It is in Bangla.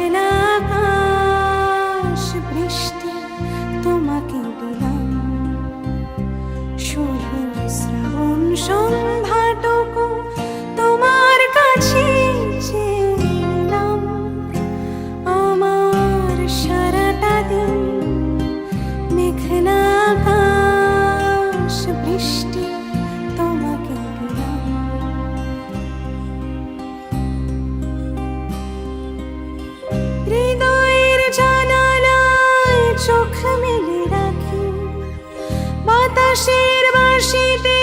মেঘলা আকাশ বৃষ্টি তোমাকে দিলাম, শুধু শ্রাবণ সন্ধ্যাটুকু তোমার কাছে চেলাম। আমার সারাটা দিন মেঘলা আকাশ বৃষ্টি তোমাকে দিলাম। হৃদয়ের জানালায় চোখ মেলে রাখি, বাতাসের বাঁশিতে